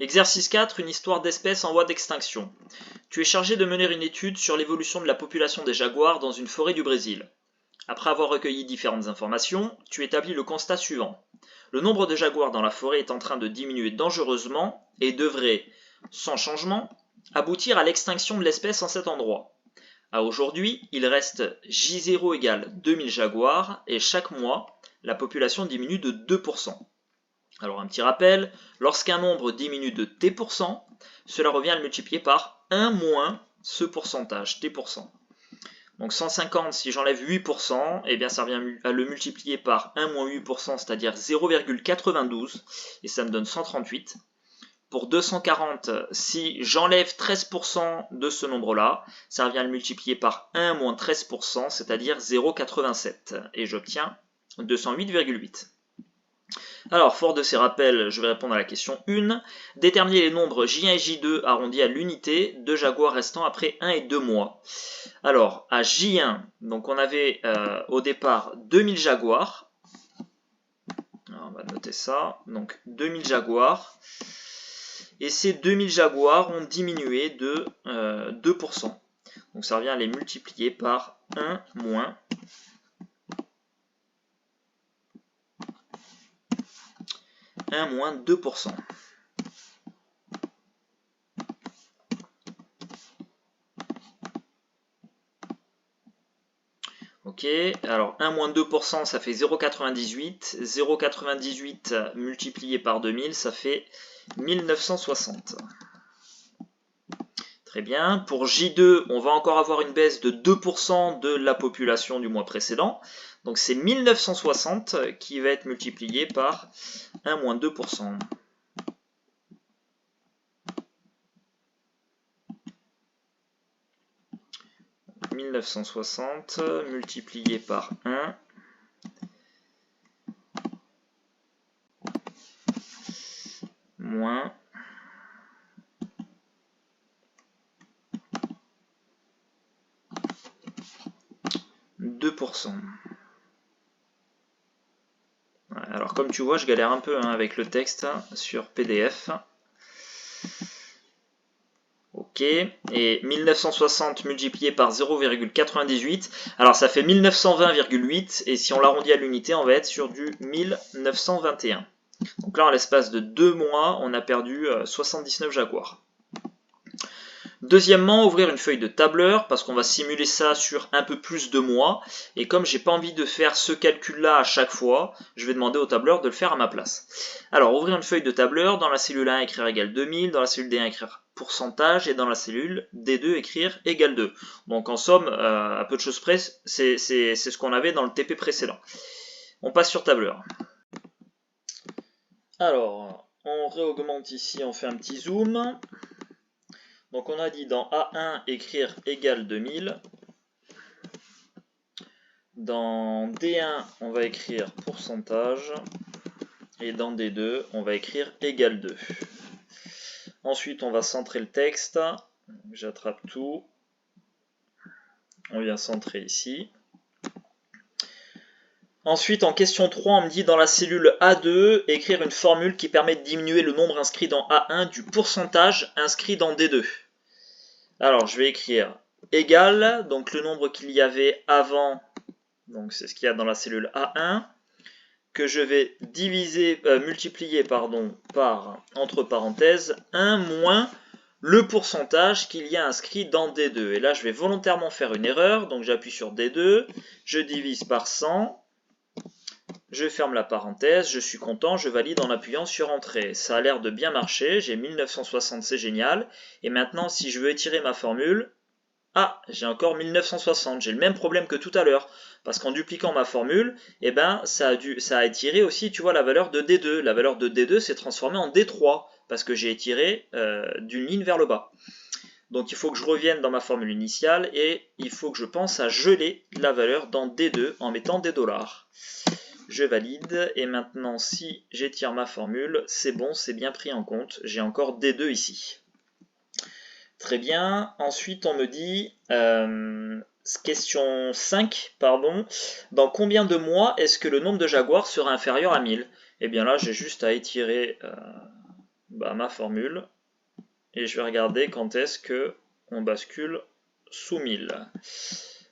Exercice 4, une histoire d'espèces en voie d'extinction. Tu es chargé de mener une étude sur l'évolution de la population des jaguars dans une forêt du Brésil. Après avoir recueilli différentes informations, tu établis le constat suivant. Le nombre de jaguars dans la forêt est en train de diminuer dangereusement et devrait, sans changement, aboutir à l'extinction de l'espèce en cet endroit. À aujourd'hui, il reste J0 égale 2000 jaguars et chaque mois, la population diminue de 2%. Alors un petit rappel, lorsqu'un nombre diminue de t%, cela revient à le multiplier par 1 moins ce pourcentage, t%. Donc 150, si j'enlève 8%, eh bien ça revient à le multiplier par 1 moins 8%, c'est-à-dire 0,92, et ça me donne 138. Pour 240, si j'enlève 13% de ce nombre-là, ça revient à le multiplier par 1 moins 13%, c'est-à-dire 0,87, et j'obtiens 208,8. Alors, fort de ces rappels, je vais répondre à la question 1. Déterminer les nombres J1 et J2 arrondis à l'unité de jaguars restant après 1 et 2 mois. Alors, à J1, donc on avait au départ 2000 jaguars. Alors, on va noter ça. Donc, 2000 jaguars. Et ces 2000 jaguars ont diminué de 2%. Donc, ça revient à les multiplier par 1 moins 2%. Ok, alors 1 moins 2%, ça fait 0,98. 0,98 multiplié par 2000, ça fait 1960. Très bien. Pour J2, on va encore avoir une baisse de 2% de la population du mois précédent. Donc c'est 1960 qui va être multiplié par 1 moins 2%. Donc 1960 multiplié par 1 moins 2%. Alors comme tu vois, je galère un peu avec le texte sur PDF. Ok, et 1960 multiplié par 0,98, alors ça fait 1920,8, et si on l'arrondit à l'unité, on va être sur du 1921. Donc là, en l'espace de 2 mois, on a perdu 79 jaguars. Deuxièmement, ouvrir une feuille de tableur, parce qu'on va simuler ça sur un peu plus de mois, et comme j'ai pas envie de faire ce calcul-là à chaque fois, je vais demander au tableur de le faire à ma place. Alors, ouvrir une feuille de tableur, dans la cellule 1, écrire égal 2000, dans la cellule D1, écrire pourcentage, et dans la cellule D2, écrire égal 2. Donc en somme, à peu de choses près, c'est ce qu'on avait dans le TP précédent. On passe sur tableur. Alors, on réaugmente ici, on fait un petit zoom. Donc on a dit dans A1 écrire égal 2000. Dans D1 on va écrire pourcentage. Et dans D2 on va écrire égal 2. Ensuite on va centrer le texte. J'attrape tout. On vient centrer ici. Ensuite, en question 3, on me dit dans la cellule A2, écrire une formule qui permet de diminuer le nombre inscrit dans A1 du pourcentage inscrit dans D2. Alors, je vais écrire égal, donc le nombre qu'il y avait avant, donc c'est ce qu'il y a dans la cellule A1, que je vais multiplier par, entre parenthèses, 1 moins le pourcentage qu'il y a inscrit dans D2. Et là, je vais volontairement faire une erreur, donc j'appuie sur D2, je divise par 100, je ferme la parenthèse, je suis content, je valide en appuyant sur Entrée. Ça a l'air de bien marcher, j'ai 1960, c'est génial. Et maintenant, si je veux étirer ma formule, j'ai encore 1960, j'ai le même problème que tout à l'heure. Parce qu'en dupliquant ma formule, eh ben, ça a étiré aussi, tu vois, la valeur de D2. La valeur de D2 s'est transformée en D3, parce que j'ai étiré d'une ligne vers le bas. Donc il faut que je revienne dans ma formule initiale, et il faut que je pense à geler la valeur dans D2 en mettant des dollars. Je valide, et maintenant si j'étire ma formule, c'est bon, c'est bien pris en compte, j'ai encore D2 ici. Très bien, ensuite on me dit, question 5, pardon, dans combien de mois est-ce que le nombre de jaguars sera inférieur à 1000? Et bien là j'ai juste à étirer ma formule. Et je vais regarder quand est-ce que on bascule sous 1000.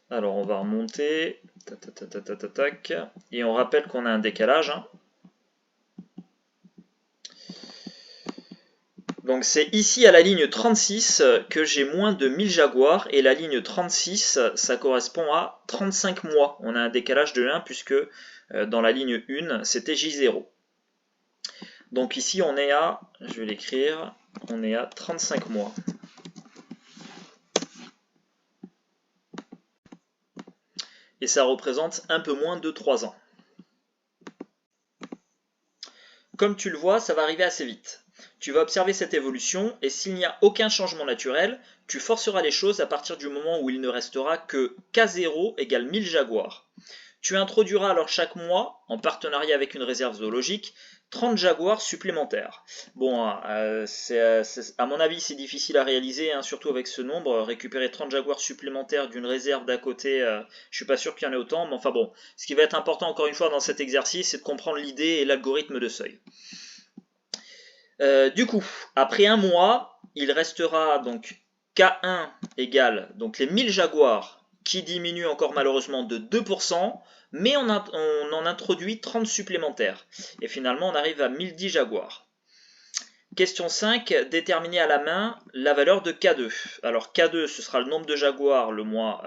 Alors on va remonter, tac, et on rappelle qu'on a un décalage. Hein. Donc c'est ici à la ligne 36 que j'ai moins de 1000 jaguars, et la ligne 36, ça correspond à 35 mois. On a un décalage de 1 puisque dans la ligne 1, c'était J0. Donc ici on est à, je vais l'écrire, on est à 35 mois. Et ça représente un peu moins de 3 ans. Comme tu le vois, ça va arriver assez vite. Tu vas observer cette évolution et s'il n'y a aucun changement naturel, tu forceras les choses à partir du moment où il ne restera que K0 égale 1000 jaguars. Tu introduiras alors chaque mois, en partenariat avec une réserve zoologique, 30 jaguars supplémentaires. Bon, à mon avis, c'est difficile à réaliser, hein, surtout avec ce nombre. Récupérer 30 jaguars supplémentaires d'une réserve d'à côté, je suis pas sûr qu'il y en ait autant, mais enfin bon. Ce qui va être important, encore une fois, dans cet exercice, c'est de comprendre l'idée et l'algorithme de seuil. Du coup, après un mois, il restera donc K1 égale donc les 1000 jaguars qui diminuent encore malheureusement de 2%, mais on en introduit 30 supplémentaires. Et finalement, on arrive à 1010 jaguars. Question 5, déterminer à la main la valeur de K2. Alors K2, ce sera le nombre de jaguars le mois,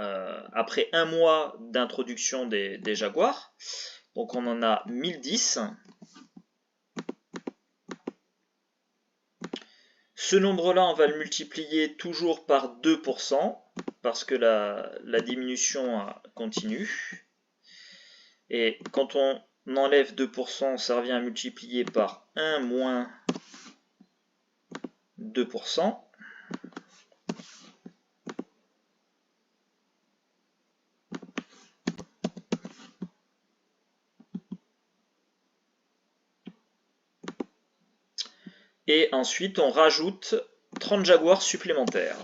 après un mois d'introduction des jaguars. Donc on en a 1010. Ce nombre-là, on va le multiplier toujours par 2%, parce que la diminution continue. Et quand on enlève 2%, ça revient à multiplier par 1 moins 2%. Et ensuite, on rajoute 30 jaguars supplémentaires.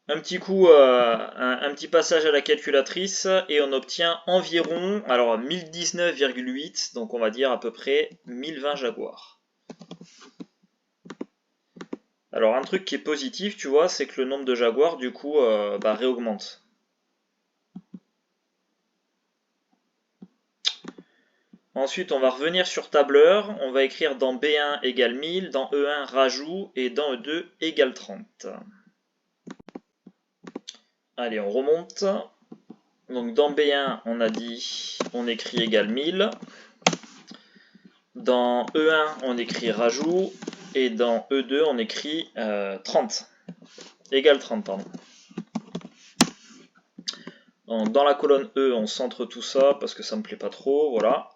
Un petit coup, un petit passage à la calculatrice et on obtient environ, alors 1019,8, donc on va dire à peu près 1020 jaguars. Alors un truc qui est positif, tu vois, c'est que le nombre de jaguars du coup réaugmente. Ensuite, on va revenir sur tableur, on va écrire dans B1 égale 1000, dans E1 rajout et dans E2 égale 30. Allez, on remonte. Donc dans B1, on a dit, on écrit égale 1000. Dans E1, on écrit rajout. Et dans E2, on écrit 30. Égale 30, pardon. Donc, dans la colonne E, on centre tout ça parce que ça me plaît pas trop, voilà.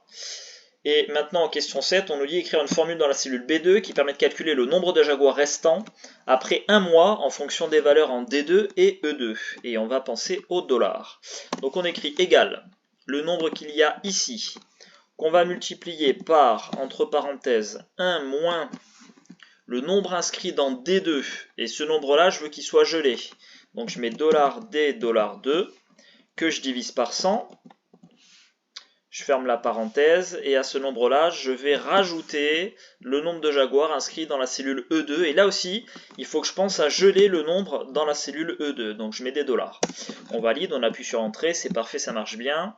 Et maintenant en question 7, on nous dit écrire une formule dans la cellule B2 qui permet de calculer le nombre de jaguars restants après un mois en fonction des valeurs en D2 et E2. Et on va penser au dollar. Donc on écrit égal le nombre qu'il y a ici, qu'on va multiplier par, entre parenthèses, 1 moins le nombre inscrit dans D2. Et ce nombre-là, je veux qu'il soit gelé. Donc je mets $D, $2, que je divise par 100. Je ferme la parenthèse et à ce nombre-là, je vais rajouter le nombre de jaguars inscrit dans la cellule E2. Et là aussi, il faut que je pense à geler le nombre dans la cellule E2. Donc je mets des dollars. On valide, on appuie sur Entrée, c'est parfait, ça marche bien.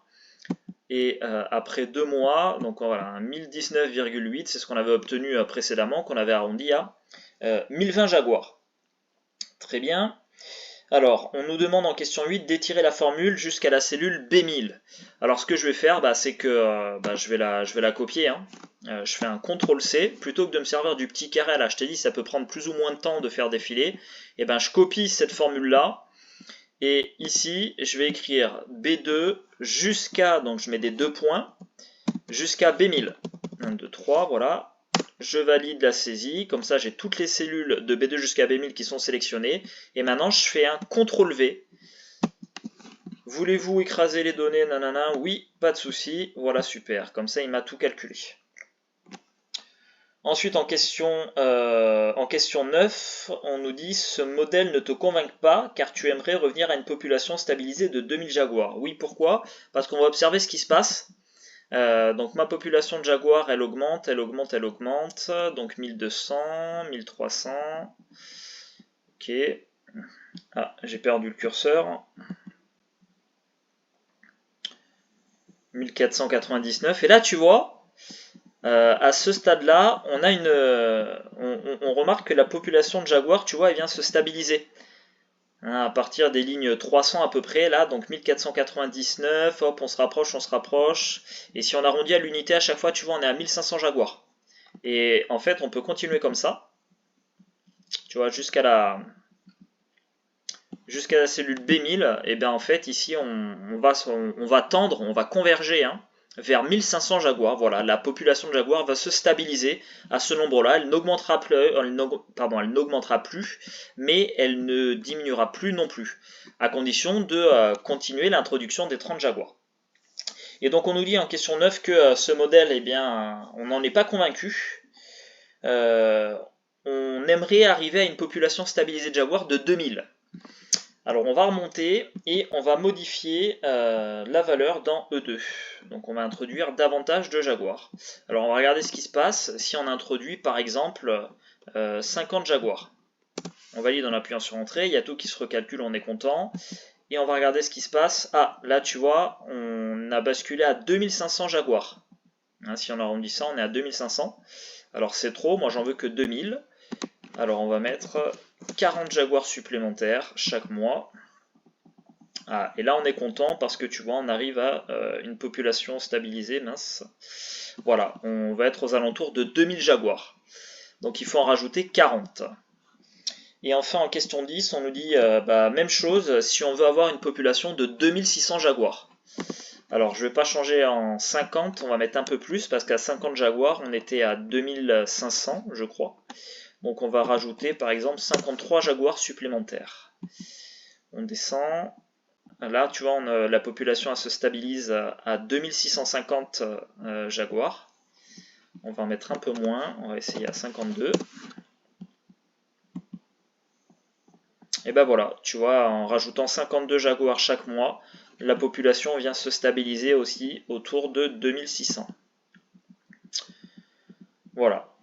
Et après 2 mois, donc voilà, 1019,8, c'est ce qu'on avait obtenu précédemment, qu'on avait arrondi à 1020 jaguars. Très bien. Alors, on nous demande en question 8 d'étirer la formule jusqu'à la cellule B1000. Alors, ce que je vais faire, c'est que je vais la copier. Hein. Je fais un CTRL-C. Plutôt que de me servir du petit carré, là, je t'ai dit, ça peut prendre plus ou moins de temps de faire défiler. Et je copie cette formule-là. Et ici, je vais écrire B2 jusqu'à, donc je mets des 2 points, jusqu'à B1000. 1, 2, 3, voilà. Je valide la saisie, comme ça j'ai toutes les cellules de B2 jusqu'à B1000 qui sont sélectionnées. Et maintenant je fais un CTRL-V. Voulez-vous écraser les données? Nanana, oui, pas de souci. Voilà, super. Comme ça il m'a tout calculé. Ensuite en question 9, on nous dit ce modèle ne te convainc pas car tu aimerais revenir à une population stabilisée de 2000 jaguars. Oui, pourquoi? Parce qu'on va observer ce qui se passe. Donc ma population de jaguars, elle augmente, elle augmente, elle augmente. Donc 1200, 1300. Ok. Ah, j'ai perdu le curseur. 1499. Et là, tu vois, à ce stade-là, on a on remarque que la population de jaguars, tu vois, elle vient se stabiliser. Hein, à partir des lignes 300 à peu près, là, donc 1499, hop, on se rapproche, on se rapproche. Et si on arrondit à l'unité à chaque fois, tu vois, on est à 1500 jaguars. Et en fait, on peut continuer comme ça, tu vois, jusqu'à la cellule B1000. Et bien en fait, ici, on va tendre, on va converger, hein, vers 1500 jaguars. Voilà, la population de jaguars va se stabiliser à ce nombre-là. Elle n'augmentera plus, elle n'augmentera plus, mais elle ne diminuera plus non plus, à condition de continuer l'introduction des 30 jaguars. Et donc on nous dit en question 9 que ce modèle, eh bien, on n'en est pas convaincu. On aimerait arriver à une population stabilisée de jaguars de 2000. Alors on va remonter et on va modifier la valeur dans E2. Donc on va introduire davantage de jaguars. Alors on va regarder ce qui se passe si on introduit par exemple 50 jaguars. On valide en appuyant sur Entrée, il y a tout qui se recalcule, on est content. Et on va regarder ce qui se passe. Ah, là tu vois, on a basculé à 2500 jaguars. Hein, si on arrondit ça, on est à 2500. Alors c'est trop, moi j'en veux que 2000. Alors on va mettre 40 jaguars supplémentaires chaque mois. Ah, et là on est content parce que tu vois on arrive à une population stabilisée, mince. Voilà, on va être aux alentours de 2000 jaguars. Donc il faut en rajouter 40. Et enfin en question 10, on nous dit même chose si on veut avoir une population de 2600 jaguars. Alors je ne vais pas changer en 50, on va mettre un peu plus parce qu'à 50 jaguars on était à 2500 je crois. Donc on va rajouter par exemple 53 jaguars supplémentaires. On descend. Là, tu vois, la population se stabilise à 2650 jaguars. On va en mettre un peu moins, on va essayer à 52. Et ben voilà, tu vois, en rajoutant 52 jaguars chaque mois, la population vient se stabiliser aussi autour de 2600. Voilà.